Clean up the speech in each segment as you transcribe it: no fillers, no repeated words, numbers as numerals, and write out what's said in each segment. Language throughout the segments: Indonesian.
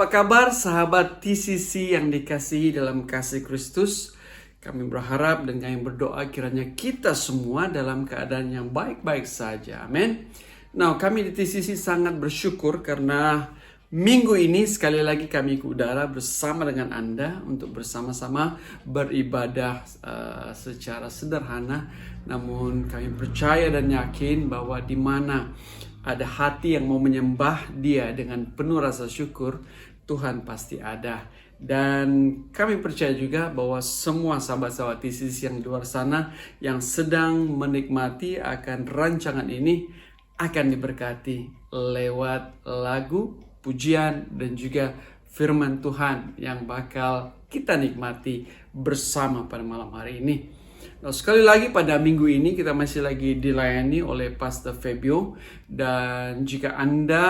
Apa kabar sahabat TCC yang dikasihi dalam kasih Kristus? Kami berharap dan kami berdoa kiranya kita semua dalam keadaan yang baik-baik saja. Amin. Nah, kami di TCC sangat bersyukur karena minggu ini sekali lagi kami ke udara bersama dengan Anda untuk bersama-sama beribadah secara sederhana. Namun kami percaya dan yakin bahwa di mana ada hati yang mau menyembah Dia dengan penuh rasa syukur, Tuhan pasti ada. Dan kami percaya juga bahwa semua sahabat-sahabat TCC yang di luar sana yang sedang menikmati akan rancangan ini akan diberkati lewat lagu, pujian, dan juga firman Tuhan yang bakal kita nikmati bersama pada malam hari ini. Nah, sekali lagi pada minggu ini kita masih lagi dilayani oleh Pastor Fabio, dan jika Anda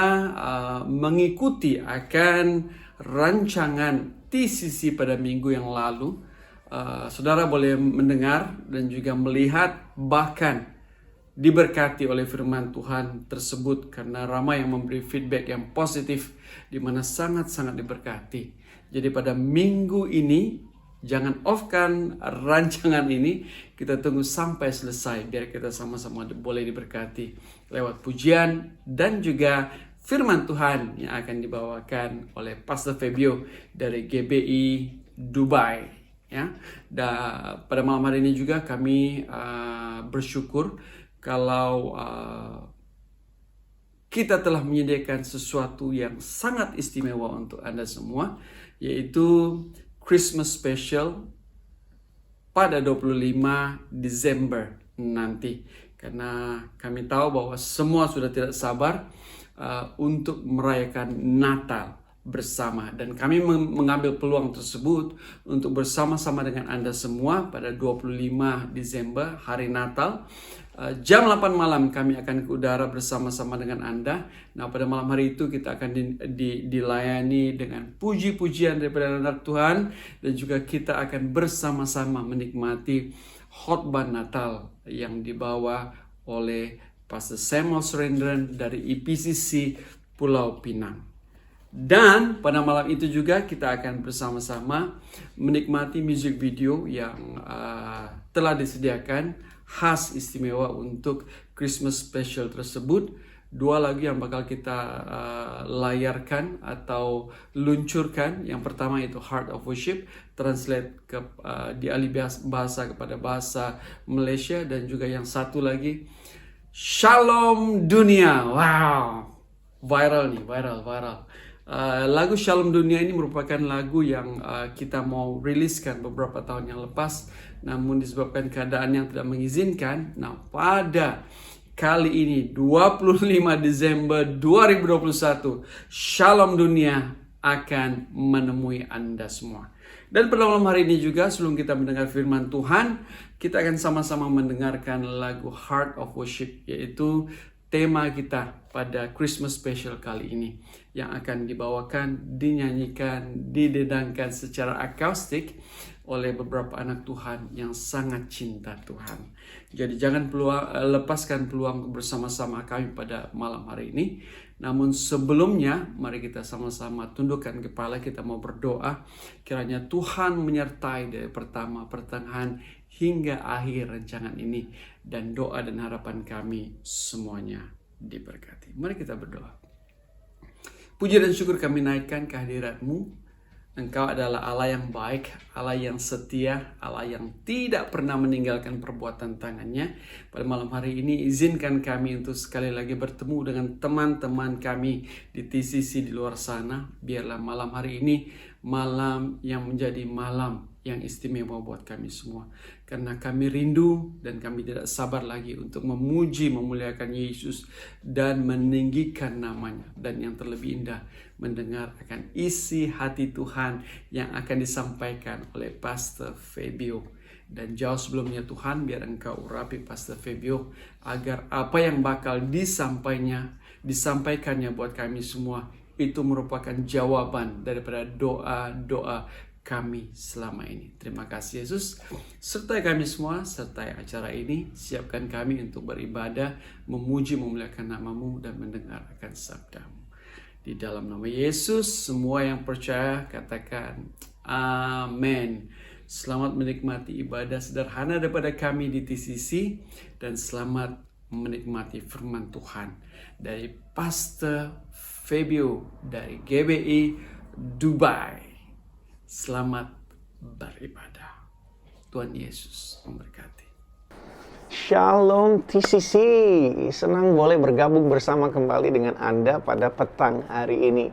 mengikuti akan rancangan TCC pada minggu yang lalu, saudara boleh mendengar dan juga melihat bahkan diberkati oleh firman Tuhan tersebut karena ramai yang memberi feedback yang positif di mana sangat-sangat diberkati. Jadi pada minggu ini jangan off-kan rancangan ini, kita tunggu sampai selesai biar kita sama-sama boleh diberkati lewat pujian dan juga firman Tuhan yang akan dibawakan oleh Pastor Fabio dari GBI Dubai. Ya, dan pada malam hari ini juga kami bersyukur kalau kita telah menyediakan sesuatu yang sangat istimewa untuk Anda semua, yaitu Christmas Special pada 25 Desember nanti. Karena kami tahu bahwa semua sudah tidak sabar untuk merayakan Natal bersama. Dan kami mengambil peluang tersebut untuk bersama-sama dengan Anda semua pada 25 Desember, hari Natal. Jam 8 malam kami akan ke udara bersama-sama dengan Anda. Nah, pada malam hari itu kita akan dilayani dengan puji-pujian daripada anak Tuhan. Dan juga kita akan bersama-sama menikmati khotbah Natal yang dibawa oleh Pastor Samuel Surendran dari IPCC Pulau Pinang. Dan pada malam itu juga kita akan bersama-sama menikmati music video yang telah disediakan khas istimewa untuk Christmas Special tersebut. Dua lagu yang bakal kita layarkan atau luncurkan. Yang pertama itu Heart of Worship, translate dialih bahasa kepada bahasa Malaysia, dan juga yang satu lagi Shalom Dunia. Wow, viral nih, viral. Lagu Shalom Dunia ini merupakan lagu yang kita mau riliskan beberapa tahun yang lepas, namun disebabkan keadaan yang tidak mengizinkan. Nah, pada kali ini 25 Desember 2021, Shalom Dunia akan menemui Anda semua. Dan pada malam hari ini juga, sebelum kita mendengar firman Tuhan, kita akan sama-sama mendengarkan lagu Heart of Worship, yaitu tema kita pada Christmas Special kali ini, yang akan dibawakan, dinyanyikan, didedangkan secara akustik oleh beberapa anak Tuhan yang sangat cinta Tuhan. Jadi jangan lepaskan peluang bersama-sama kami pada malam hari ini. Namun sebelumnya, mari kita sama-sama tundukkan kepala, kita mau berdoa. Kiranya Tuhan menyertai dari pertama, pertengahan, hingga akhir rancangan ini. Dan doa dan harapan kami semuanya diberkati. Mari kita berdoa. Puji dan syukur kami naikkan kehadirat-Mu. Engkau adalah Allah yang baik, Allah yang setia, Allah yang tidak pernah meninggalkan perbuatan tangannya. Pada malam hari ini izinkan kami untuk sekali lagi bertemu dengan teman-teman kami di TCC di luar sana. Biarlah malam hari ini malam yang menjadi malam yang istimewa buat kami semua. Karena kami rindu dan kami tidak sabar lagi untuk memuji, memuliakan Yesus dan meninggikan namanya. Dan yang terlebih indah, mendengar akan isi hati Tuhan yang akan disampaikan oleh Pastor Fabio. Dan jauh sebelumnya Tuhan, biar Engkau urapi Pastor Fabio agar apa yang bakal disampaikannya buat kami semua itu merupakan jawaban daripada doa-doa kami selama ini. Terima kasih Yesus. Sertai kami semua, sertai acara ini. Siapkan kami untuk beribadah, memuji, memuliakan nama-Mu dan mendengar akan sabda-Mu. Di dalam nama Yesus, semua yang percaya katakan amin. Selamat menikmati ibadah sederhana daripada kami di TCC, dan selamat menikmati firman Tuhan dari Pastor Fabio dari GBI Dubai. Selamat beribadah. Tuhan Yesus memberkati. Shalom TCC, senang boleh bergabung bersama kembali dengan Anda pada petang hari ini.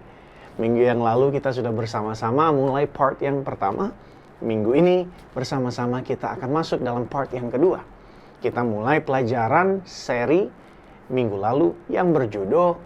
Minggu yang lalu kita sudah bersama-sama mulai part yang pertama. Minggu ini bersama-sama kita akan masuk dalam part yang kedua. Kita mulai pelajaran seri minggu lalu yang berjudul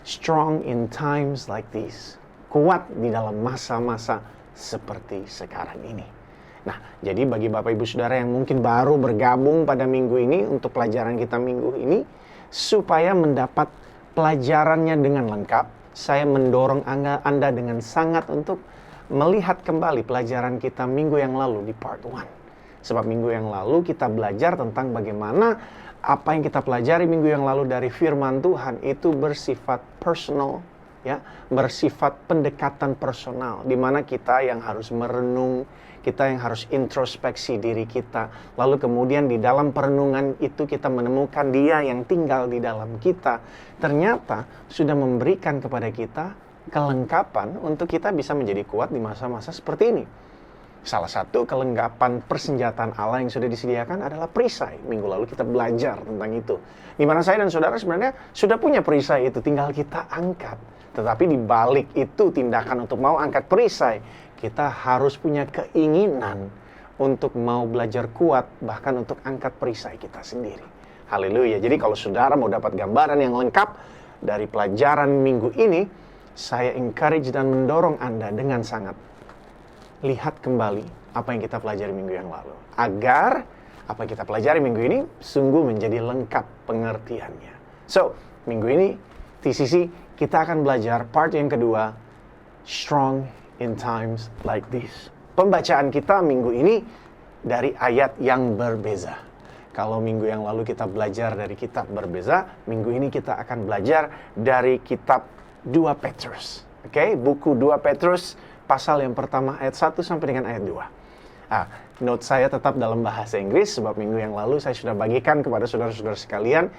Strong in Times Like These. Kuat di dalam masa-masa seperti sekarang ini. Nah, jadi bagi Bapak Ibu Saudara yang mungkin baru bergabung pada minggu ini untuk pelajaran kita minggu ini, supaya mendapat pelajarannya dengan lengkap, saya mendorong Anda dengan sangat untuk melihat kembali pelajaran kita minggu yang lalu di part 1. Sebab minggu yang lalu kita belajar tentang bagaimana apa yang kita pelajari minggu yang lalu dari firman Tuhan itu bersifat personal, ya, bersifat pendekatan personal, di mana kita yang harus merenung, kita yang harus introspeksi diri kita. Lalu kemudian di dalam perenungan itu kita menemukan Dia yang tinggal di dalam kita. Ternyata sudah memberikan kepada kita kelengkapan untuk kita bisa menjadi kuat di masa-masa seperti ini. Salah satu kelengkapan persenjataan Allah yang sudah disediakan adalah perisai. Minggu lalu kita belajar tentang itu. Di mana saya dan saudara sebenarnya sudah punya perisai itu, tinggal kita angkat. Tetapi di balik itu tindakan untuk mau angkat perisai, kita harus punya keinginan untuk mau belajar kuat, bahkan untuk angkat perisai kita sendiri. Haleluya. Jadi kalau saudara mau dapat gambaran yang lengkap dari pelajaran minggu ini, saya encourage dan mendorong Anda dengan sangat lihat kembali apa yang kita pelajari minggu yang lalu, agar apa yang kita pelajari minggu ini sungguh menjadi lengkap pengertiannya. So, minggu ini TCC kita akan belajar part yang kedua, Strong in Times Like This. Pembacaan kita minggu ini dari ayat yang berbeza. Kalau minggu yang lalu kita belajar dari kitab berbeza, minggu ini kita akan belajar dari kitab 2 Petrus. Oke, buku 2 Petrus pasal yang pertama ayat 1 sampai dengan ayat 2. Note saya tetap dalam bahasa Inggris, sebab minggu yang lalu saya sudah bagikan kepada saudara-saudara sekalian,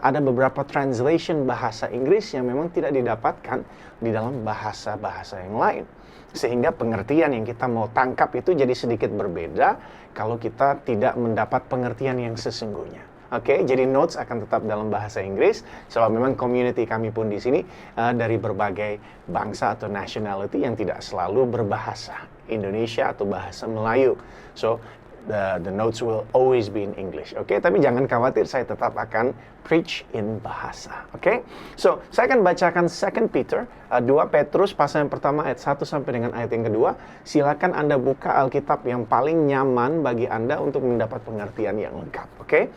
ada beberapa translation bahasa Inggris yang memang tidak didapatkan di dalam bahasa-bahasa yang lain. Sehingga pengertian yang kita mau tangkap itu jadi sedikit berbeda kalau kita tidak mendapat pengertian yang sesungguhnya. Oke, jadi notes akan tetap dalam bahasa Inggris, sebab memang community kami pun di sini dari berbagai bangsa atau nationality yang tidak selalu berbahasa Indonesia atau bahasa Melayu. So, the notes will always be in English. Oke, tapi jangan khawatir, saya tetap akan preach in bahasa. Oke, so saya akan bacakan 2 Peter, 2 Petrus pasal yang pertama ayat 1 sampai dengan ayat yang kedua. Silakan Anda buka Alkitab yang paling nyaman bagi Anda untuk mendapat pengertian yang lengkap. Oke.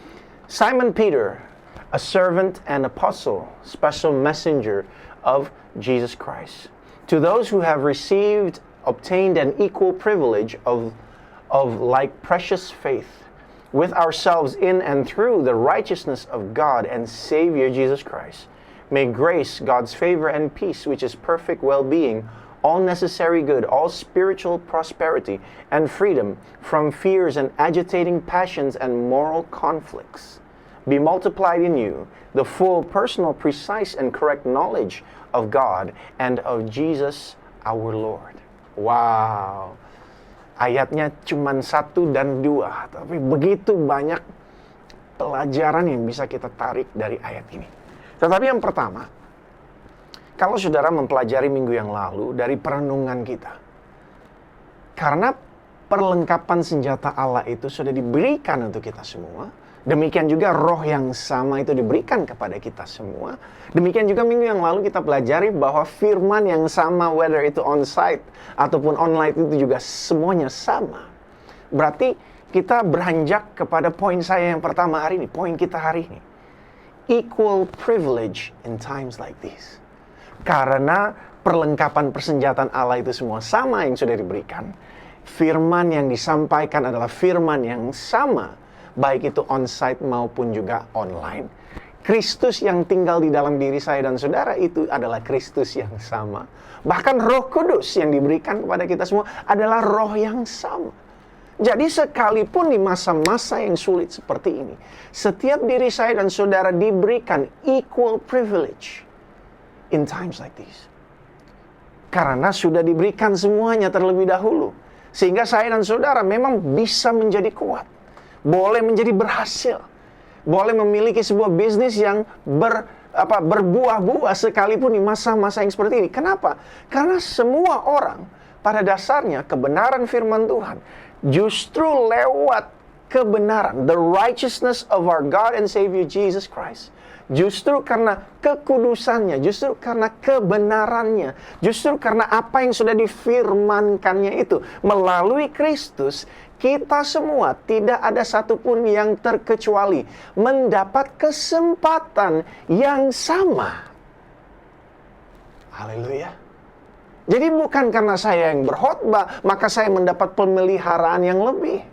Simon Peter, a servant and apostle, special messenger of Jesus Christ, to those who have obtained an equal privilege of like precious faith, with ourselves in and through the righteousness of God and Savior Jesus Christ. May grace, God's favor and peace, which is perfect well-being, all necessary good, all spiritual prosperity and freedom from fears and agitating passions and moral conflicts, be multiplied in you, the full, personal, precise, and correct knowledge of God and of Jesus our Lord. Wow. Ayatnya cuma 1 dan 2, tapi begitu banyak pelajaran yang bisa kita tarik dari ayat ini. Tetapi yang pertama, kalau saudara mempelajari minggu yang lalu dari perenungan kita, karena perlengkapan senjata Allah itu sudah diberikan untuk kita semua, demikian juga roh yang sama itu diberikan kepada kita semua. Demikian juga minggu yang lalu kita pelajari bahwa firman yang sama, whether itu on-site ataupun online, itu juga semuanya sama. Berarti kita beranjak kepada poin saya yang pertama hari ini, poin kita hari ini. Equal privilege in times like this. Karena perlengkapan persenjataan Allah itu semua sama yang sudah diberikan. Firman yang disampaikan adalah firman yang sama, baik itu on-site maupun juga online. Kristus yang tinggal di dalam diri saya dan saudara itu adalah Kristus yang sama. Bahkan Roh Kudus yang diberikan kepada kita semua adalah roh yang sama. Jadi sekalipun di masa-masa yang sulit seperti ini, setiap diri saya dan saudara diberikan equal privilege in times like this. Karena sudah diberikan semuanya terlebih dahulu. Sehingga saya dan saudara memang bisa menjadi kuat. Boleh menjadi berhasil. Boleh memiliki sebuah bisnis yang berbuah-buah sekalipun di masa-masa yang seperti ini. Kenapa? Karena semua orang pada dasarnya kebenaran firman Tuhan justru lewat kebenaran, the righteousness of our God and Savior Jesus Christ. Justru karena kekudusannya, justru karena kebenarannya, justru karena apa yang sudah difirmankannya itu melalui Kristus, kita semua tidak ada satupun yang terkecuali mendapat kesempatan yang sama. Haleluya. Jadi bukan karena saya yang berkhotbah, maka saya mendapat pemeliharaan yang lebih.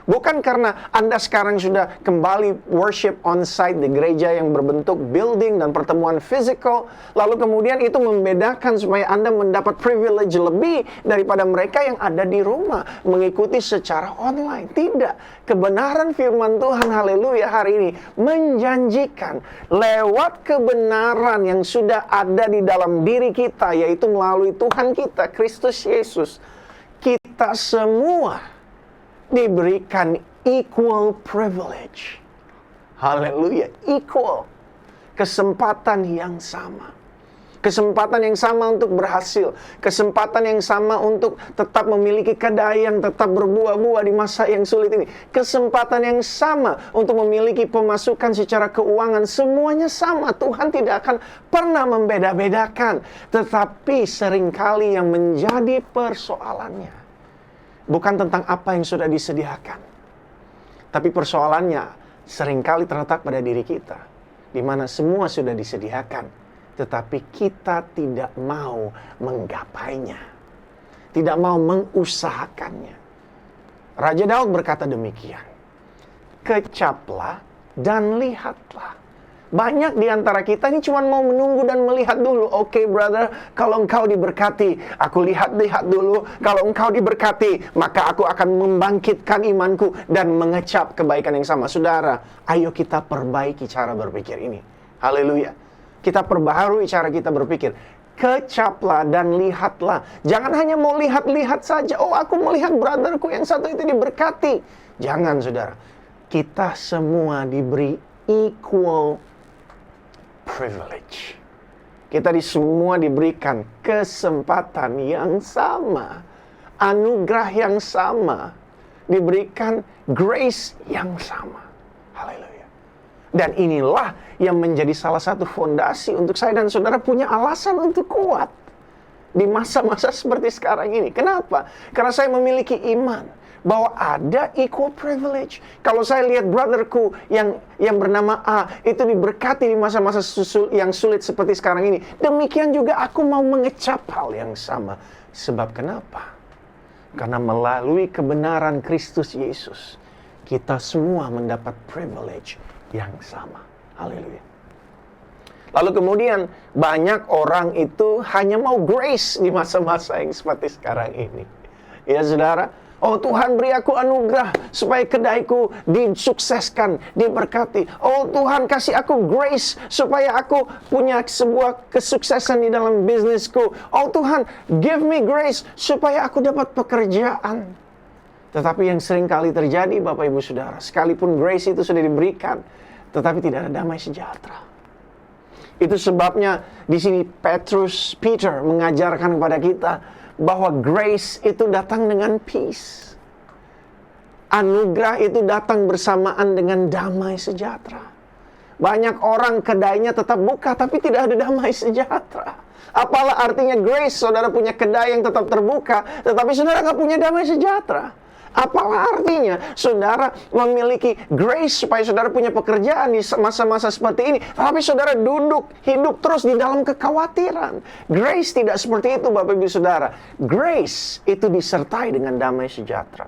Bukan karena Anda sekarang sudah kembali worship on-site di gereja yang berbentuk building dan pertemuan physical, lalu kemudian itu membedakan supaya Anda mendapat privilege lebih daripada mereka yang ada di rumah, mengikuti secara online. Tidak. Kebenaran firman Tuhan, haleluya, hari ini menjanjikan lewat kebenaran yang sudah ada di dalam diri kita, yaitu melalui Tuhan kita, Kristus Yesus, kita semua diberikan equal privilege. Haleluya, equal. Kesempatan yang sama. Kesempatan yang sama untuk berhasil. Kesempatan yang sama untuk tetap memiliki kedai yang tetap berbuah-buah di masa yang sulit ini. Kesempatan yang sama untuk memiliki pemasukan secara keuangan. Semuanya sama. Tuhan tidak akan pernah membeda-bedakan. Tetapi seringkali yang menjadi persoalannya bukan tentang apa yang sudah disediakan. Tapi persoalannya seringkali terletak pada diri kita. Di mana semua sudah disediakan. Tetapi kita tidak mau menggapainya. Tidak mau mengusahakannya. Raja Daud berkata demikian. Kecaplah dan lihatlah. Banyak di antara kita ini cuma mau menunggu dan melihat dulu. Oke, brother, kalau engkau diberkati, aku lihat-lihat dulu. Kalau engkau diberkati, maka aku akan membangkitkan imanku dan mengecap kebaikan yang sama. Saudara, ayo kita perbaiki cara berpikir ini. Haleluya. Kita perbaharui cara kita berpikir. Kecaplah dan lihatlah. Jangan hanya mau lihat-lihat saja. Oh, aku melihat brotherku yang satu itu diberkati. Jangan, saudara. Kita semua diberi equal privilege. Kita semua diberikan kesempatan yang sama, anugerah yang sama, diberikan grace yang sama. Haleluya. Dan inilah yang menjadi salah satu fondasi untuk saya dan saudara punya alasan untuk kuat di masa-masa seperti sekarang ini. Kenapa? Karena saya memiliki iman bahwa ada equal privilege. Kalau saya lihat brotherku yang bernama A itu diberkati di masa-masa yang sulit seperti sekarang ini, demikian juga aku mau mengecap hal yang sama. Sebab kenapa? Karena melalui kebenaran Kristus Yesus, kita semua mendapat privilege yang sama. Haleluya. Lalu kemudian banyak orang itu hanya mau grace di masa-masa yang seperti sekarang ini. Ya saudara, oh Tuhan beri aku anugerah supaya kedaiku disukseskan, diberkati. Oh Tuhan kasih aku grace supaya aku punya sebuah kesuksesan di dalam bisnisku. Oh Tuhan give me grace supaya aku dapat pekerjaan. Tetapi yang sering kali terjadi Bapak Ibu Saudara, sekalipun grace itu sudah diberikan, tetapi tidak ada damai sejahtera. Itu sebabnya di sini Peter mengajarkan kepada kita bahwa grace itu datang dengan peace. Anugerah itu datang bersamaan dengan damai sejahtera. Banyak orang kedainya tetap buka tapi tidak ada damai sejahtera. Apalah artinya grace? Saudara punya kedai yang tetap terbuka, tetapi saudara nggak punya damai sejahtera. Apalah artinya saudara memiliki grace supaya saudara punya pekerjaan di masa-masa seperti ini, tapi saudara hidup terus di dalam kekhawatiran. Grace tidak seperti itu Bapak Ibu Saudara. Grace itu disertai dengan damai sejahtera.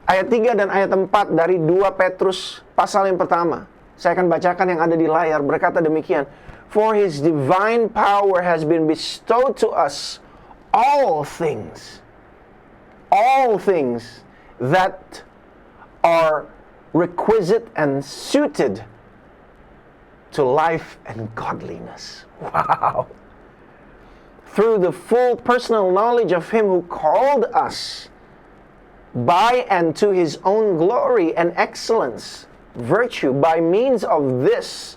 Ayat 3 dan ayat 4 dari 2 Petrus pasal yang pertama. Saya akan bacakan yang ada di layar, berkata demikian. For His divine power has been bestowed to us all things that are requisite and suited to life and godliness. Wow. Through the full personal knowledge of Him who called us by and to His own glory and excellence, virtue, by means of this,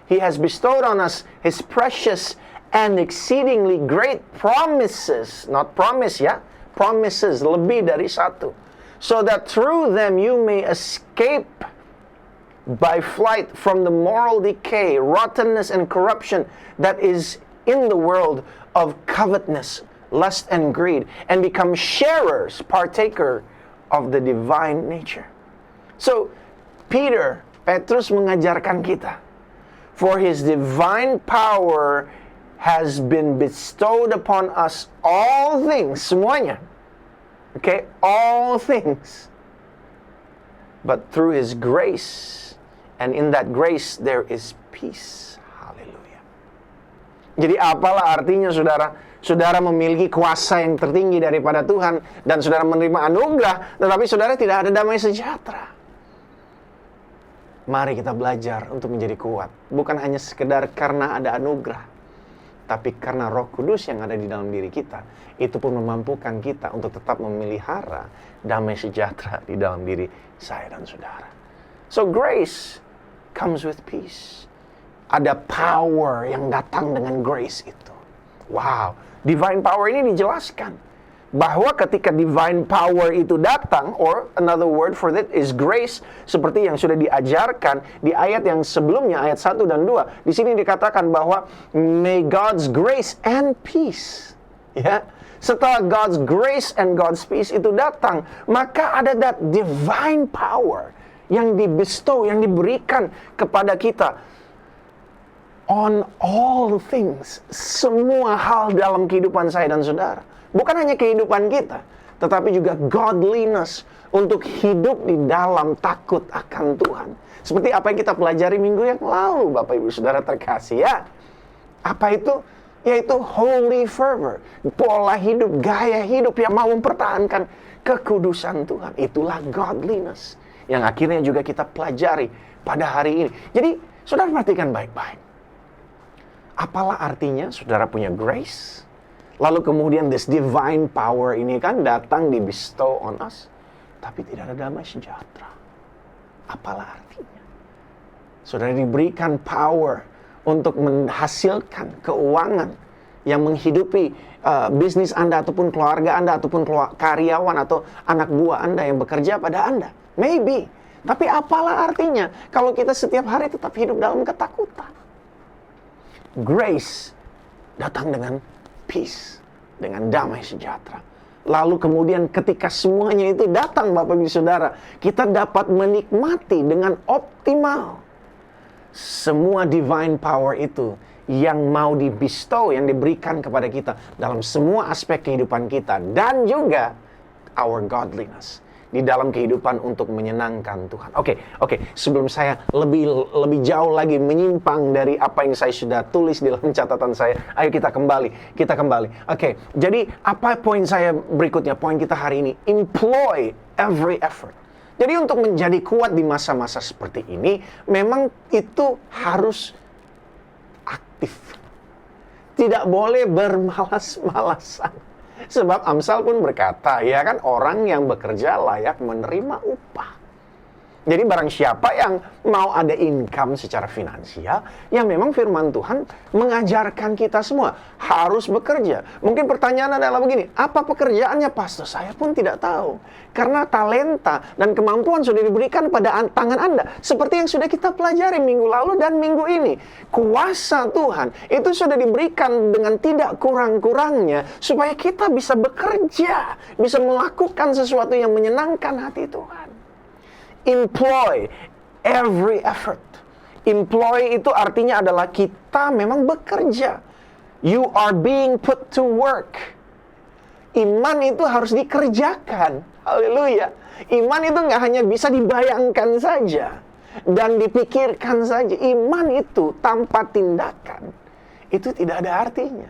He has bestowed on us His precious and exceedingly great promises. Not promise ya, promises, lebih dari satu. So that through them you may escape by flight from the moral decay, rottenness, and corruption that is in the world of covetousness, lust, and greed, and become sharers, partaker of the divine nature. So, Petrus mengajarkan kita, for His divine power has been bestowed upon us all things, semuanya. Okay, all things. But through His grace, and in that grace there is peace. Haleluya. Jadi apalah artinya saudara memiliki kuasa yang tertinggi daripada Tuhan, dan saudara menerima anugerah, tetapi saudara tidak ada damai sejahtera. Mari kita belajar untuk menjadi kuat. Bukan hanya sekedar karena ada anugerah, tapi karena Roh Kudus yang ada di dalam diri kita. Itu pun memampukan kita untuk tetap memelihara damai sejahtera di dalam diri saya dan saudara. So grace comes with peace. Ada power yang datang dengan grace itu. Wow, divine power ini dijelaskan bahwa ketika divine power itu datang, or another word for that is grace, seperti yang sudah diajarkan di ayat yang sebelumnya, ayat 1 dan 2. Di sini dikatakan bahwa may God's grace and peace. Ya, setelah God's grace and God's peace itu datang, maka ada that divine power yang dibestow, yang diberikan kepada kita on all things, semua hal dalam kehidupan saya dan saudara. Bukan hanya kehidupan kita, tetapi juga godliness, untuk hidup di dalam takut akan Tuhan. Seperti apa yang kita pelajari minggu yang lalu, Bapak Ibu Saudara terkasih ya. Apa itu? Yaitu holy fervor, pola hidup, gaya hidup yang mau mempertahankan kekudusan Tuhan. Itulah godliness yang akhirnya juga kita pelajari pada hari ini. Jadi, saudara perhatikan baik-baik. Apalah artinya saudara punya grace, lalu kemudian this divine power ini kan datang di bestow on us, tapi tidak ada damai sejahtera. Apalah artinya? Saudara diberikan power untuk menghasilkan keuangan yang menghidupi bisnis Anda, ataupun keluarga Anda, ataupun karyawan atau anak buah Anda yang bekerja pada Anda. Maybe. Tapi apalah artinya kalau kita setiap hari tetap hidup dalam ketakutan? Grace datang dengan peace, dengan damai sejahtera. Lalu kemudian ketika semuanya itu datang, Bapak Ibu Saudara, kita dapat menikmati dengan optimal semua divine power itu yang mau dibestow, yang diberikan kepada kita dalam semua aspek kehidupan kita, dan juga our godliness di dalam kehidupan untuk menyenangkan Tuhan. Oke. Sebelum saya lebih jauh lagi menyimpang dari apa yang saya sudah tulis di dalam catatan saya, ayo kita kembali. Oke, jadi apa poin saya berikutnya? Poin kita hari ini, employ every effort. Jadi untuk menjadi kuat di masa-masa seperti ini, memang itu harus aktif. Tidak boleh bermalas-malasan. Sebab Amsal pun berkata, ya kan, orang yang bekerja layak menerima upah. Jadi barang siapa yang mau ada income secara finansial, ya memang firman Tuhan mengajarkan kita semua harus bekerja. Mungkin pertanyaan adalah begini, apa pekerjaannya pastor? Saya pun tidak tahu. Karena talenta dan kemampuan sudah diberikan pada tangan Anda. Seperti yang sudah kita pelajari minggu lalu dan minggu ini. Kuasa Tuhan itu sudah diberikan dengan tidak kurang-kurangnya supaya kita bisa bekerja, bisa melakukan sesuatu yang menyenangkan hati Tuhan. Employ every effort. Employ itu artinya adalah kita memang bekerja. You are being put to work. Iman itu harus dikerjakan. Haleluya. Iman itu nggak hanya bisa dibayangkan saja. dan dipikirkan saja. Iman itu tanpa tindakan, itu tidak ada artinya.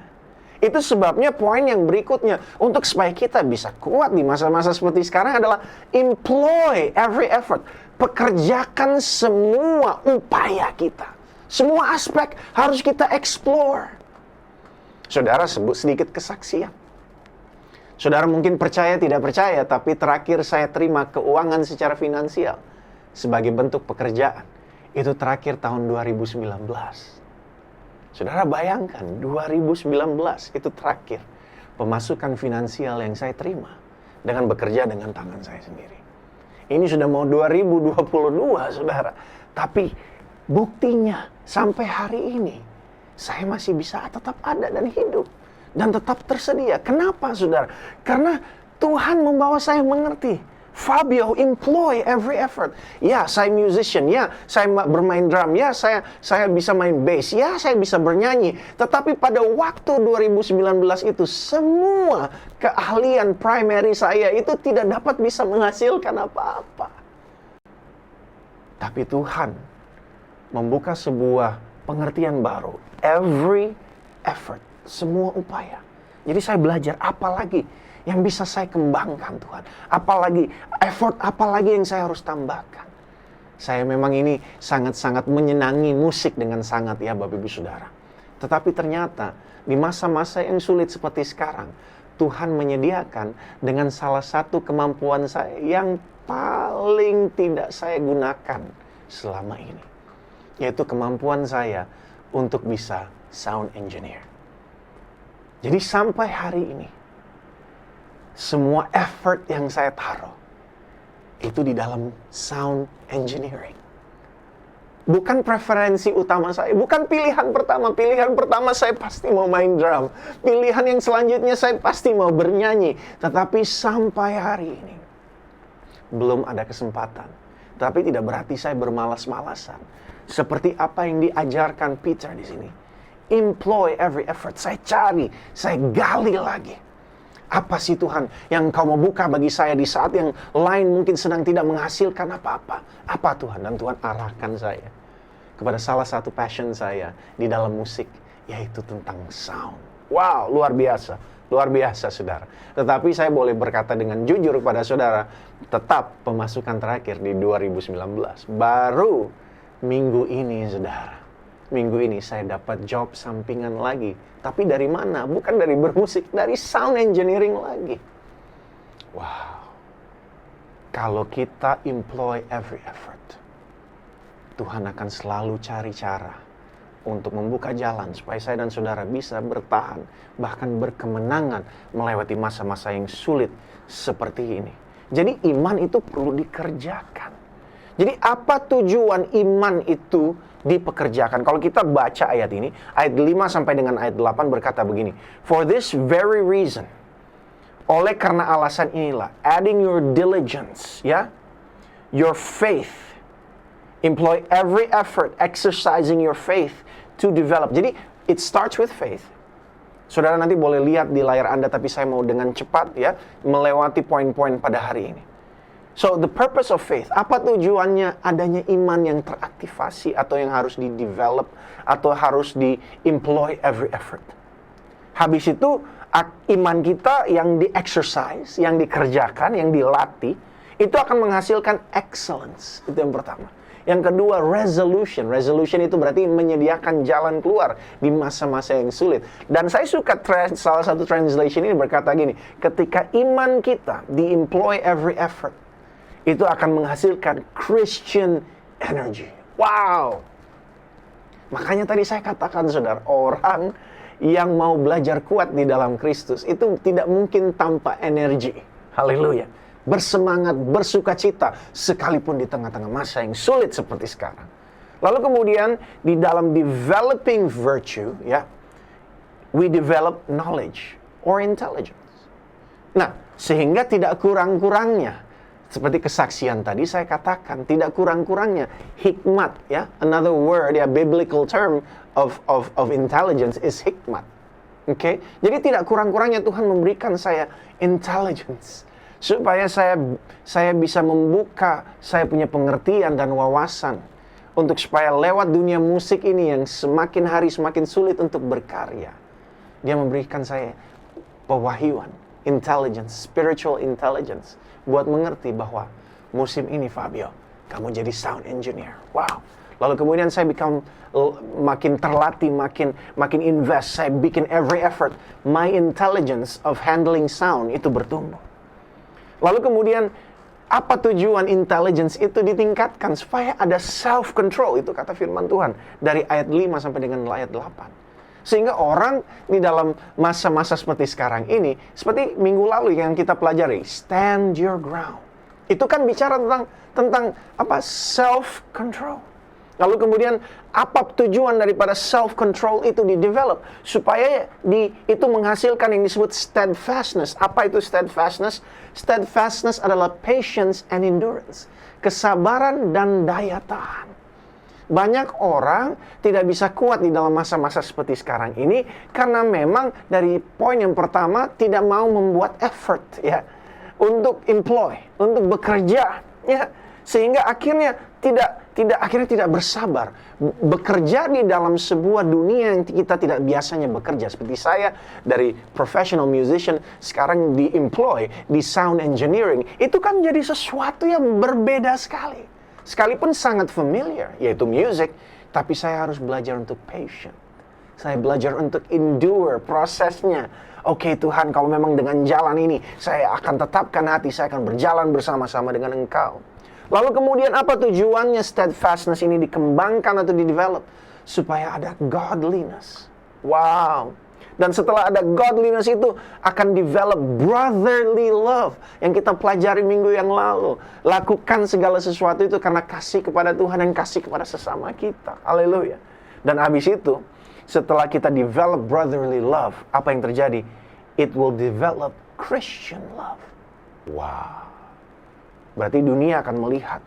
Itu sebabnya poin yang berikutnya, untuk supaya kita bisa kuat di masa-masa seperti sekarang adalah employ every effort. Pekerjakan semua upaya kita. Semua aspek harus kita explore. Saudara sebut sedikit kesaksian. Saudara mungkin percaya tidak percaya, tapi terakhir saya terima keuangan secara finansial sebagai bentuk pekerjaan. Itu terakhir tahun 2019. Saudara bayangkan, 2019 itu terakhir pemasukan finansial yang saya terima dengan bekerja dengan tangan saya sendiri. Ini sudah mau 2022, saudara. Tapi buktinya sampai hari ini, saya masih bisa tetap ada dan hidup. Dan tetap tersedia. Kenapa, saudara? Karena Tuhan membawa saya mengerti. Fabio, employ every effort. Ya, saya musician. Ya, saya bermain drum. Ya, saya bisa main bass. Ya, saya bisa bernyanyi. Tetapi pada waktu 2019 itu, semua keahlian primary saya itu tidak dapat bisa menghasilkan apa-apa. Tapi Tuhan membuka sebuah pengertian baru. Every effort. Semua upaya. Jadi saya belajar apa lagi yang bisa saya kembangkan, Tuhan. Apalagi effort, apalagi yang saya harus tambahkan. Saya memang ini sangat-sangat menyenangi musik dengan sangat, ya Bapak Ibu Saudara. Tetapi ternyata di masa-masa yang sulit seperti sekarang, Tuhan menyediakan dengan salah satu kemampuan saya yang paling tidak saya gunakan selama ini. Yaitu kemampuan saya untuk bisa sound engineer. Jadi sampai hari ini, semua effort yang saya taruh itu di dalam sound engineering. Bukan preferensi utama saya, bukan pilihan pertama. Pilihan pertama saya pasti mau main drum. Pilihan yang selanjutnya saya pasti mau bernyanyi. Tetapi sampai hari ini belum ada kesempatan. Tapi tidak berarti saya bermalas-malasan. Seperti apa yang diajarkan Peter di sini. Employ every effort. Saya cari, saya gali lagi. Apa sih Tuhan yang Kau mau buka bagi saya di saat yang lain mungkin sedang tidak menghasilkan apa-apa? Apa Tuhan? Dan Tuhan arahkan saya kepada salah satu passion saya di dalam musik, yaitu tentang sound. Wow, luar biasa. Luar biasa, saudara. Tetapi saya boleh berkata dengan jujur kepada saudara, tetap pemasukan terakhir di 2019. Baru minggu ini, saudara. Minggu ini saya dapat job sampingan lagi. Tapi dari mana? Bukan dari bermusik, dari sound engineering lagi. Wow. Kalau kita employ every effort, Tuhan akan selalu cari cara untuk membuka jalan supaya saya dan saudara bisa bertahan, bahkan berkemenangan melewati masa-masa yang sulit seperti ini. Jadi iman itu perlu dikerjakan. Jadi apa tujuan iman itu dipekerjakan? Kalau kita baca ayat ini, ayat 5 sampai dengan ayat 8 berkata begini. For this very reason, oleh karena alasan inilah, adding your diligence, ya, your faith, employ every effort, exercising your faith to develop. Jadi, it starts with faith. Saudara nanti boleh lihat di layar Anda, tapi saya mau dengan cepat ya, melewati poin-poin pada hari ini. So, the purpose of faith, apa tujuannya adanya iman yang teraktivasi atau yang harus di-develop atau harus di-employ every effort? Habis itu, iman kita yang di-exercise, yang dikerjakan, yang dilatih, itu akan menghasilkan excellence. Itu yang pertama. Yang kedua, resolution. Resolution itu berarti menyediakan jalan keluar di masa-masa yang sulit. Dan saya suka salah satu translation ini berkata gini, ketika iman kita di-employ every effort, itu akan menghasilkan Christian energy. Wow! Makanya tadi saya katakan, saudara, orang yang mau belajar kuat di dalam Kristus itu tidak mungkin tanpa energi. Haleluya. Bersemangat, bersukacita, sekalipun di tengah-tengah masa yang sulit seperti sekarang. Lalu kemudian, di dalam developing virtue, ya, we develop knowledge or intelligence. Nah, sehingga tidak kurang-kurangnya, seperti kesaksian tadi saya katakan, tidak kurang-kurangnya hikmat, ya, another word, ya, biblical term of intelligence is hikmat. Okay? Jadi tidak kurang-kurangnya Tuhan memberikan saya intelligence supaya saya bisa membuka saya punya pengertian dan wawasan untuk supaya lewat dunia musik ini yang semakin hari semakin sulit untuk berkarya. Dia memberikan saya pewahyuan, intelligence, spiritual intelligence buat mengerti bahwa musim ini Fabio, kamu jadi sound engineer. Wow. Lalu kemudian saya makin terlatih, makin invest, saya bikin every effort. My intelligence of handling sound itu bertumbuh. Lalu kemudian apa tujuan intelligence itu ditingkatkan? Supaya ada self-control, itu kata firman Tuhan. Dari ayat 5 sampai dengan ayat 8. Sehingga orang di dalam masa-masa seperti sekarang ini, seperti minggu lalu yang kita pelajari, stand your ground. Itu kan bicara tentang apa? Self-control. Lalu kemudian apa tujuan daripada self-control itu di-develop? Supaya itu menghasilkan yang disebut steadfastness. Apa itu steadfastness? Steadfastness adalah patience and endurance. Kesabaran dan daya tahan. Banyak orang tidak bisa kuat di dalam masa-masa seperti sekarang ini karena memang dari poin yang pertama tidak mau membuat effort ya untuk employ, untuk bekerja ya, sehingga akhirnya tidak bersabar bekerja di dalam sebuah dunia yang kita tidak biasanya bekerja. Seperti saya dari professional musician sekarang di-employ di sound engineering, itu kan jadi sesuatu yang berbeda sekali. Sekalipun sangat familiar, yaitu music, tapi saya harus belajar untuk patient. Saya belajar untuk endure prosesnya. Oke Tuhan, kalau memang dengan jalan ini saya akan tetapkan hati, saya akan berjalan bersama-sama dengan Engkau. Lalu kemudian apa tujuannya steadfastness ini dikembangkan atau di-develop? Supaya ada godliness. Wow. Dan setelah ada godliness itu akan develop brotherly love yang kita pelajari minggu yang lalu. Lakukan segala sesuatu itu karena kasih kepada Tuhan dan kasih kepada sesama kita. Haleluya. Dan habis itu, setelah kita develop brotherly love, apa yang terjadi? It will develop Christian love. Wow. Berarti dunia akan melihat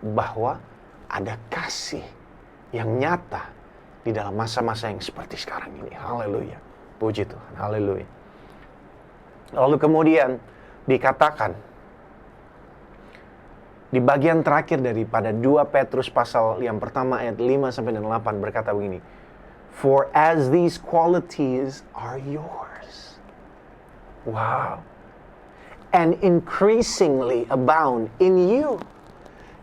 bahwa ada kasih yang nyata di dalam masa-masa yang seperti sekarang ini. Haleluya. Puji Tuhan. Haleluya. Lalu kemudian dikatakan di bagian terakhir daripada 2 Petrus pasal yang pertama ayat 5 sampai dengan 8 berkata begini. For as these qualities are yours. Wow. And increasingly abound in you.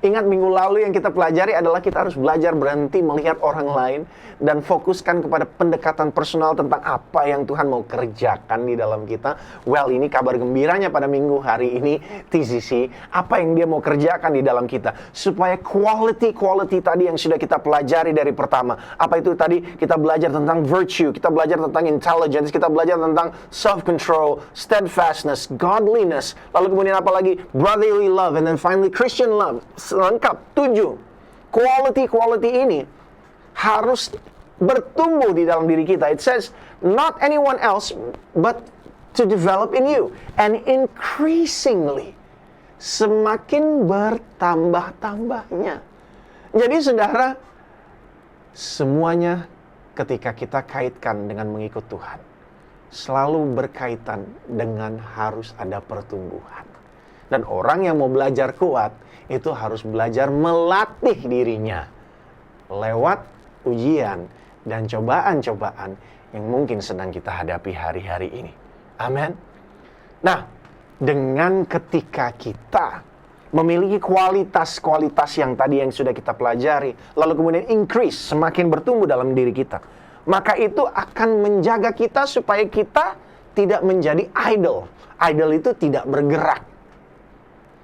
Ingat minggu lalu yang kita pelajari adalah kita harus belajar berhenti melihat orang lain dan fokuskan kepada pendekatan personal tentang apa yang Tuhan mau kerjakan di dalam kita. Well, ini kabar gembiranya pada minggu hari ini TCC, apa yang dia mau kerjakan di dalam kita. Supaya quality tadi yang sudah kita pelajari dari pertama. Apa itu tadi? Kita belajar tentang virtue, kita belajar tentang intelligence, kita belajar tentang self-control, steadfastness, godliness. Lalu kemudian apa lagi? Brotherly love, and then finally Christian love. Lengkap, 7. Quality ini harus bertumbuh di dalam diri kita. It says, not anyone else, but to develop in you. And increasingly, semakin bertambah-tambahnya. Jadi saudara, semuanya ketika kita kaitkan dengan mengikut Tuhan, selalu berkaitan dengan harus ada pertumbuhan. Dan orang yang mau belajar kuat, itu harus belajar melatih dirinya lewat ujian dan cobaan-cobaan yang mungkin sedang kita hadapi hari-hari ini. Amin. Nah, dengan ketika kita memiliki kualitas-kualitas yang tadi yang sudah kita pelajari, lalu kemudian increase, semakin bertumbuh dalam diri kita, maka itu akan menjaga kita supaya kita tidak menjadi idle. Idle itu tidak bergerak.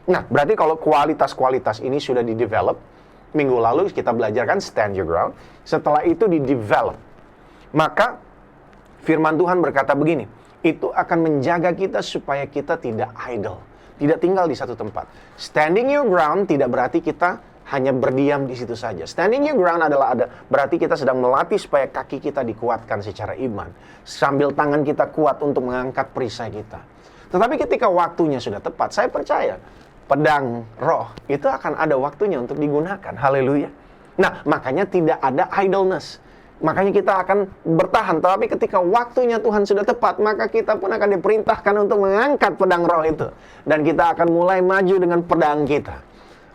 Nah, berarti kalau kualitas-kualitas ini sudah di-develop, minggu lalu kita belajarkan stand your ground, setelah itu di-develop, maka firman Tuhan berkata begini, itu akan menjaga kita supaya kita tidak idle, tidak tinggal di satu tempat. Standing your ground tidak berarti kita hanya berdiam di situ saja. Standing your ground adalah berarti kita sedang melatih supaya kaki kita dikuatkan secara iman, sambil tangan kita kuat untuk mengangkat perisai kita. Tetapi ketika waktunya sudah tepat, saya percaya pedang roh itu akan ada waktunya untuk digunakan. Haleluya. Nah, makanya tidak ada idleness. Makanya kita akan bertahan. Tapi ketika waktunya Tuhan sudah tepat, maka kita pun akan diperintahkan untuk mengangkat pedang roh itu. Dan kita akan mulai maju dengan pedang kita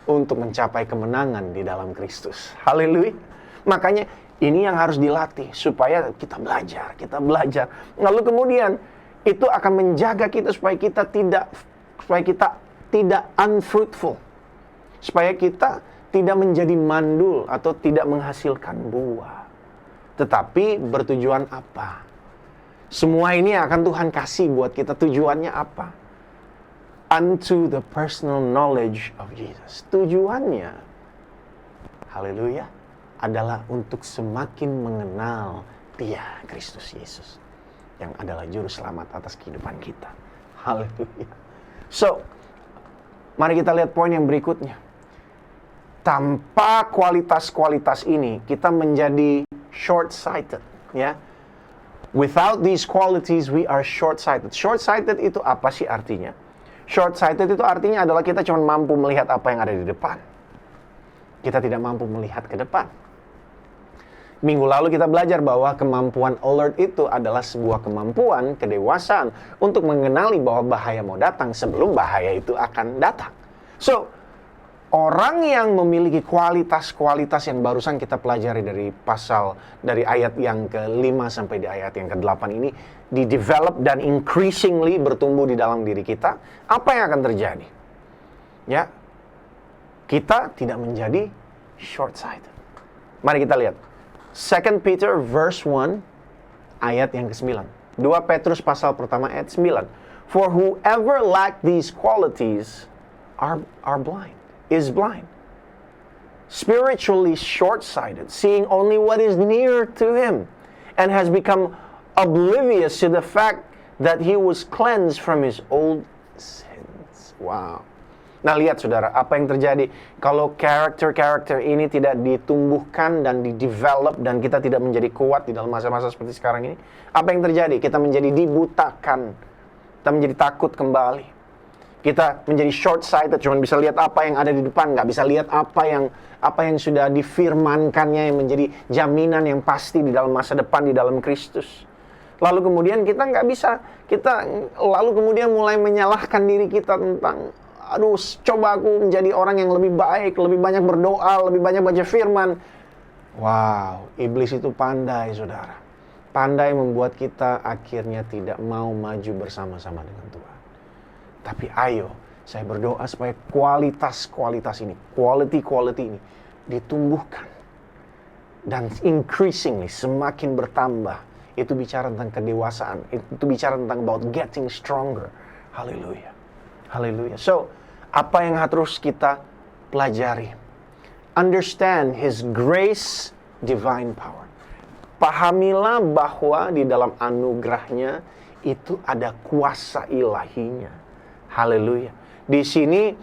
untuk mencapai kemenangan di dalam Kristus. Haleluya. Makanya ini yang harus dilatih supaya kita belajar. Lalu kemudian itu akan menjaga kita supaya kita tidak unfruitful. Supaya kita tidak menjadi mandul atau tidak menghasilkan buah. Tetapi bertujuan apa? Semua ini akan Tuhan kasih buat kita. Tujuannya apa? Unto the personal knowledge of Jesus. Tujuannya, haleluya, adalah untuk semakin mengenal Dia, Kristus Yesus, yang adalah juru selamat atas kehidupan kita. Haleluya. So, mari kita lihat poin yang berikutnya. Tanpa kualitas-kualitas ini, kita menjadi short-sighted, ya. Without these qualities, we are short-sighted. Short-sighted itu apa sih artinya? Short-sighted itu artinya adalah kita cuma mampu melihat apa yang ada di depan. Kita tidak mampu melihat ke depan. Minggu lalu kita belajar bahwa kemampuan alert itu adalah sebuah kemampuan kedewasaan untuk mengenali bahwa bahaya mau datang sebelum bahaya itu akan datang. So, orang yang memiliki kualitas-kualitas yang barusan kita pelajari dari ayat yang ke-5 sampai di ayat yang ke-8 ini, di-develop dan increasingly bertumbuh di dalam diri kita, apa yang akan terjadi? Ya, kita tidak menjadi short-sighted. Mari kita lihat. 2 Peter verse 1, ayat yang ke-9. 2 Petrus pasal pertama ayat 9. For whoever lack these qualities are blind. Is blind, spiritually short-sighted, seeing only what is near to him, and has become oblivious to the fact that he was cleansed from his old sins. Wow. Nah, lihat saudara, apa yang terjadi kalau karakter-karakter ini tidak ditumbuhkan dan di-develop dan kita tidak menjadi kuat di dalam masa-masa seperti sekarang ini. Apa yang terjadi? Kita menjadi dibutakan, kita menjadi takut kembali. Kita menjadi short-sighted, cuma bisa lihat apa yang ada di depan, nggak bisa lihat apa yang sudah difirmankannya yang menjadi jaminan yang pasti di dalam masa depan di dalam Kristus. Lalu kemudian kita nggak bisa, lalu kemudian mulai menyalahkan diri kita tentang, aduh, coba aku menjadi orang yang lebih baik, lebih banyak berdoa, lebih banyak baca firman. Wow, iblis itu pandai, saudara. Pandai membuat kita akhirnya tidak mau maju bersama-sama dengan Tuhan. Tapi ayo, saya berdoa supaya kualitas-kualitas ini, quality ini ditumbuhkan. Dan increasingly, semakin bertambah. Itu bicara tentang kedewasaan. Itu bicara tentang about getting stronger. Haleluya. Haleluya. So, apa yang harus kita pelajari? Understand His grace, divine power. Pahamilah bahwa di dalam anugerahnya itu ada kuasa ilahinya. Haleluya. Di sini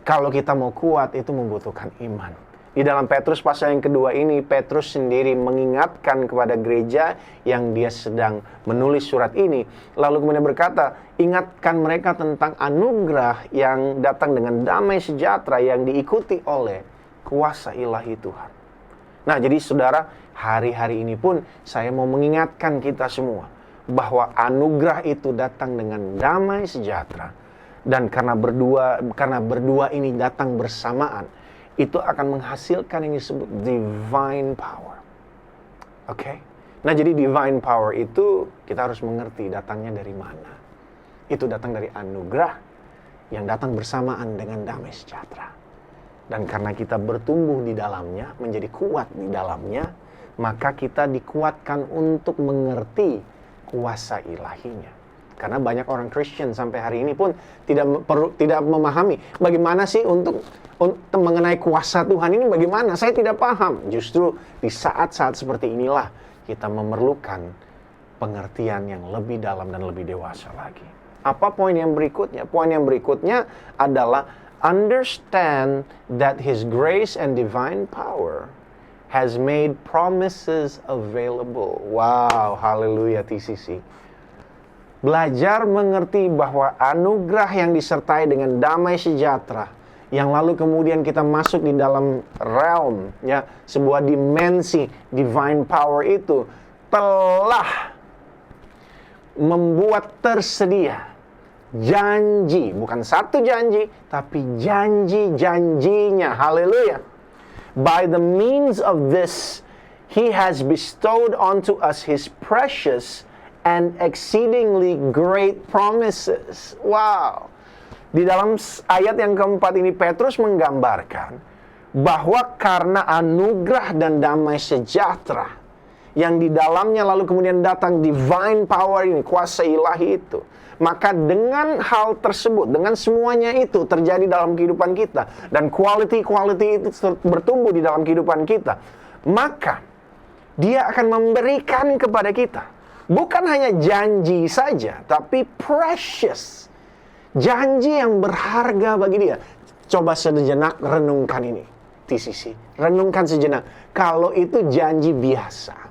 kalau kita mau kuat itu membutuhkan iman. Di dalam Petrus pasal yang kedua ini, Petrus sendiri mengingatkan kepada gereja yang dia sedang menulis surat ini. Lalu kemudian berkata, ingatkan mereka tentang anugerah yang datang dengan damai sejahtera yang diikuti oleh kuasa ilahi Tuhan. Nah, jadi saudara, hari-hari ini pun saya mau mengingatkan kita semua bahwa anugerah itu datang dengan damai sejahtera. Dan karena berdua ini datang bersamaan, itu akan menghasilkan yang disebut divine power. Oke? Nah, jadi divine power itu kita harus mengerti datangnya dari mana. Itu datang dari anugerah yang datang bersamaan dengan damai sejahtera. Dan karena kita bertumbuh di dalamnya, menjadi kuat di dalamnya, maka kita dikuatkan untuk mengerti kuasa ilahinya. Karena banyak orang Kristen sampai hari ini pun tidak memahami bagaimana sih untuk mengenai kuasa Tuhan ini bagaimana. Saya tidak paham. Justru di saat-saat seperti inilah kita memerlukan pengertian yang lebih dalam dan lebih dewasa lagi. Apa poin yang berikutnya? Poin yang berikutnya adalah understand that His grace and divine power has made promises available. Wow, haleluya TCC. Belajar mengerti bahwa anugerah yang disertai dengan damai sejahtera yang lalu kemudian kita masuk di dalam realm, ya, sebuah dimensi divine power itu telah membuat tersedia janji, bukan satu janji, tapi janji-janjinya. Haleluya. By the means of this, He has bestowed onto us His precious and exceedingly great promises. Wow. Di dalam ayat yang keempat ini, Petrus menggambarkan bahwa karena anugerah dan damai sejahtera yang di dalamnya lalu kemudian datang divine power ini, kuasa ilahi itu, maka dengan hal tersebut, dengan semuanya itu terjadi dalam kehidupan kita, dan quality itu bertumbuh di dalam kehidupan kita, maka Dia akan memberikan kepada kita bukan hanya janji saja, tapi precious, janji yang berharga bagi Dia. Coba sejenak renungkan ini, TCC. Renungkan sejenak. Kalau itu janji biasa,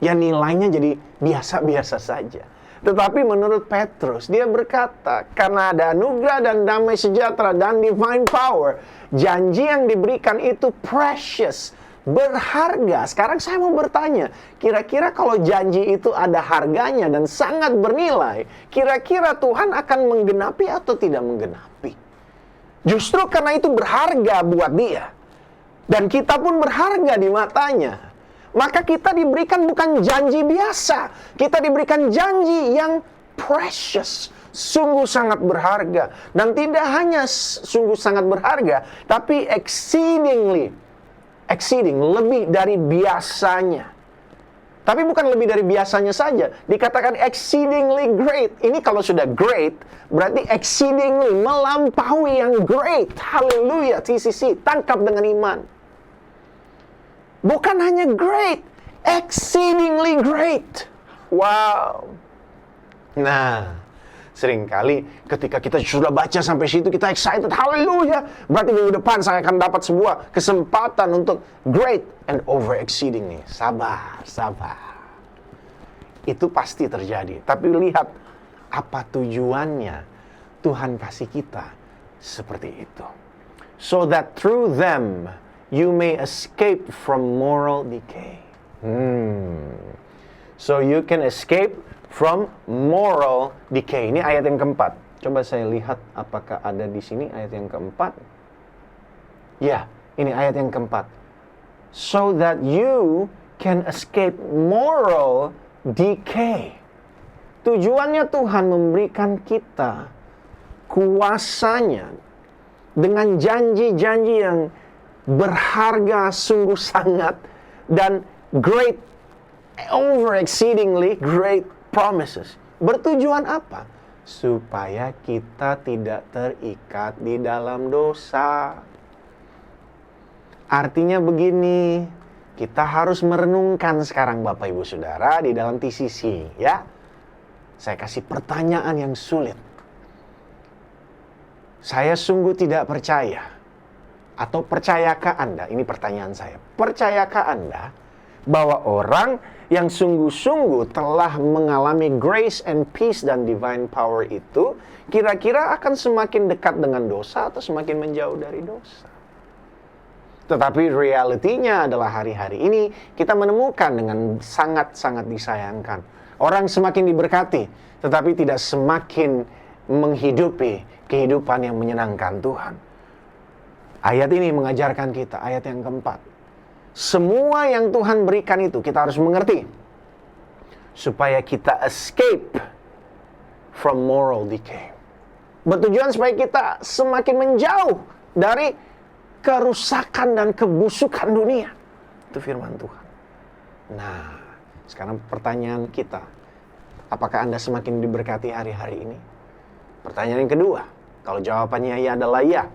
ya nilainya jadi biasa-biasa saja. Tetapi menurut Petrus, dia berkata, karena ada anugerah dan damai sejahtera dan divine power, janji yang diberikan itu precious, berharga. Sekarang saya mau bertanya, kira-kira kalau janji itu ada harganya dan sangat bernilai, kira-kira Tuhan akan menggenapi atau tidak menggenapi? Justru karena itu berharga buat Dia, dan kita pun berharga di matanya, maka kita diberikan bukan janji biasa, kita diberikan janji yang precious, sungguh sangat berharga. Dan tidak hanya sungguh sangat berharga, tapi exceeding, lebih dari biasanya. Tapi bukan lebih dari biasanya saja, dikatakan exceedingly great. Ini kalau sudah great, berarti exceedingly, melampaui yang great. Haleluya, TCC, tangkap dengan iman. Bukan hanya great, exceedingly great. Wow. Nah, seringkali ketika kita sudah baca sampai situ, kita excited, haleluya. Berarti minggu depan saya akan dapat sebuah kesempatan untuk great and over exceedingly. Sabar. Itu pasti terjadi. Tapi lihat apa tujuannya Tuhan kasih kita seperti itu. So that through them you may escape from moral decay. So you can escape from moral decay. Ini ayat yang keempat. Coba saya lihat apakah ada di sini ayat yang keempat. Ya, ini ayat yang keempat. So that you can escape moral decay. Tujuannya Tuhan memberikan kita kuasanya dengan janji-janji yang berharga sungguh sangat dan great, over exceedingly great promises. Bertujuan apa? Supaya kita tidak terikat di dalam dosa. Artinya begini, kita harus merenungkan sekarang Bapak Ibu Saudara di dalam TCC, ya. Saya kasih pertanyaan yang sulit. Saya sungguh tidak percaya. Atau percayakah Anda? Ini pertanyaan saya. Percayakah Anda bahwa orang yang sungguh-sungguh telah mengalami grace and peace dan divine power itu kira-kira akan semakin dekat dengan dosa atau semakin menjauh dari dosa? Tetapi realitinya adalah hari-hari ini kita menemukan dengan sangat-sangat disayangkan. Orang semakin diberkati, tetapi tidak semakin menghidupi kehidupan yang menyenangkan Tuhan. Ayat ini mengajarkan kita, ayat yang keempat. Semua yang Tuhan berikan itu kita harus mengerti. Supaya kita escape from moral decay. Bertujuan supaya kita semakin menjauh dari kerusakan dan kebusukan dunia. Itu firman Tuhan. Nah, sekarang pertanyaan kita. Apakah Anda semakin diberkati hari-hari ini? Pertanyaan yang kedua. Kalau jawabannya ya adalah ya.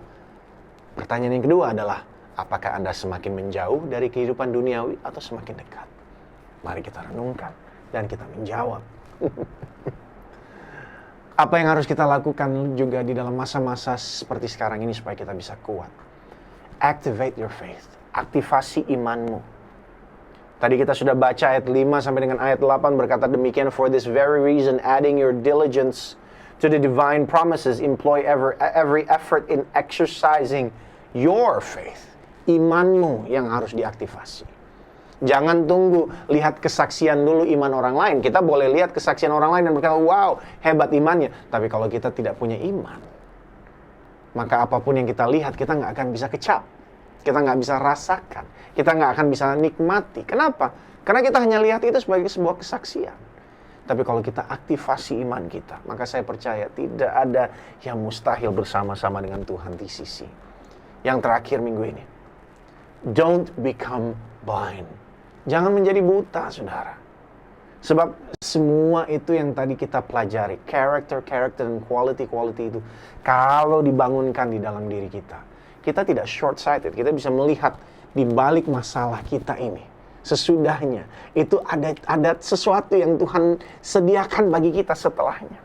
Pertanyaan yang kedua adalah, apakah Anda semakin menjauh dari kehidupan duniawi atau semakin dekat? Mari kita renungkan dan kita menjawab. Apa yang harus kita lakukan juga di dalam masa-masa seperti sekarang ini supaya kita bisa kuat? Activate your faith. Aktivasi imanmu. Tadi kita sudah baca ayat 5 sampai dengan ayat 8 berkata demikian, for this very reason adding your diligence to the divine promises, employ every effort in exercising your faith. Imanmu yang harus diaktifasi. Jangan tunggu lihat kesaksian dulu iman orang lain. Kita boleh lihat kesaksian orang lain dan berkata, wow, hebat imannya. Tapi kalau kita tidak punya iman, maka apapun yang kita lihat, kita nggak akan bisa kecap. Kita nggak bisa rasakan. Kita nggak akan bisa nikmati. Kenapa? Karena kita hanya lihat itu sebagai sebuah kesaksian. Tapi kalau kita aktivasi iman kita, maka saya percaya tidak ada yang mustahil bersama-sama dengan Tuhan di sisi. Yang terakhir minggu ini, don't become blind. Jangan menjadi buta, saudara. Sebab semua itu yang tadi kita pelajari, character, dan quality itu, kalau dibangunkan di dalam diri kita, kita tidak short-sighted. Kita bisa melihat di balik masalah kita ini, sesudahnya, itu ada sesuatu yang Tuhan sediakan bagi kita setelahnya.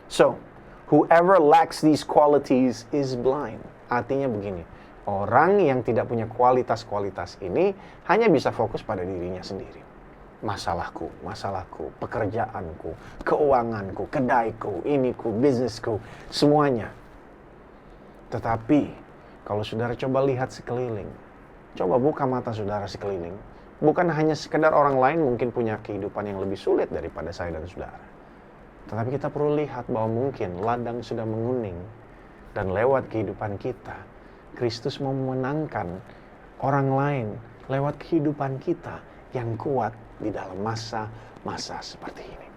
So, whoever lacks these qualities is blind. Artinya begini, orang yang tidak punya kualitas-kualitas ini hanya bisa fokus pada dirinya sendiri. Masalahku, pekerjaanku, keuanganku, kedaiku, iniku, bisnisku, semuanya. Tetapi, kalau saudara coba lihat sekeliling, coba buka mata saudara sekeliling, bukan hanya sekedar orang lain mungkin punya kehidupan yang lebih sulit daripada saya dan saudara. Tetapi kita perlu lihat bahwa mungkin ladang sudah menguning, dan lewat kehidupan kita, Kristus mau memenangkan orang lain lewat kehidupan kita yang kuat di dalam masa-masa seperti ini.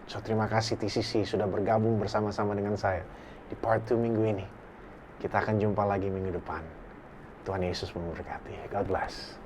So, terima kasih TCC sudah bergabung bersama-sama dengan saya di part 2 minggu ini. Kita akan jumpa lagi minggu depan. Tuhan Yesus memberkati. God bless.